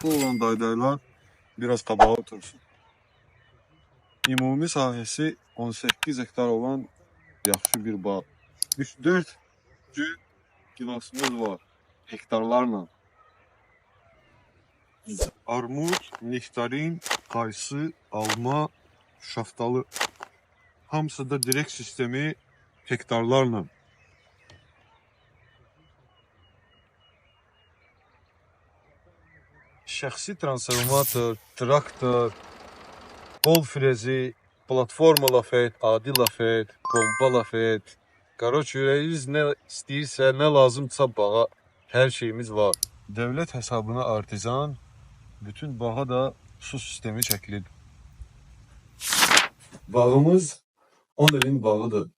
Bu olan daydaylar biraz qabağa otursun. Ümumi sahəsi 18 hektar olan yaxşı bir bağ. 3-4 cür gilasımız var hektarlarla. Armud, nektarin, qaysı, alma, şaftalı. Hamısı da direkt sistemi hektarlarla. Şəxsi transformator, traktor, qol frezi, platforma lafet, adi lafet, bomba lafet. Qaroç ürəyiniz nə istəyirsə, nə lazımsa bağa hər şeyimiz var. Dövlət hesabına artizan, bütün bağa da su sistemi çəkilir. Bağımız 10 ilin bağıdır.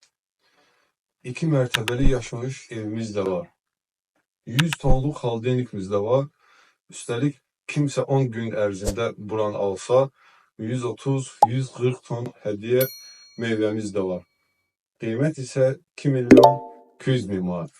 2 mərtəbəli yaşayış evimiz də var. 100 tonluq xaldenikimiz də var. Üstəlik kimsə 10 gün ərzində buranı alsa, 130-140 ton hədiyyə meyvəmiz də var. Qiymət isə 2 milyon 200 min manat.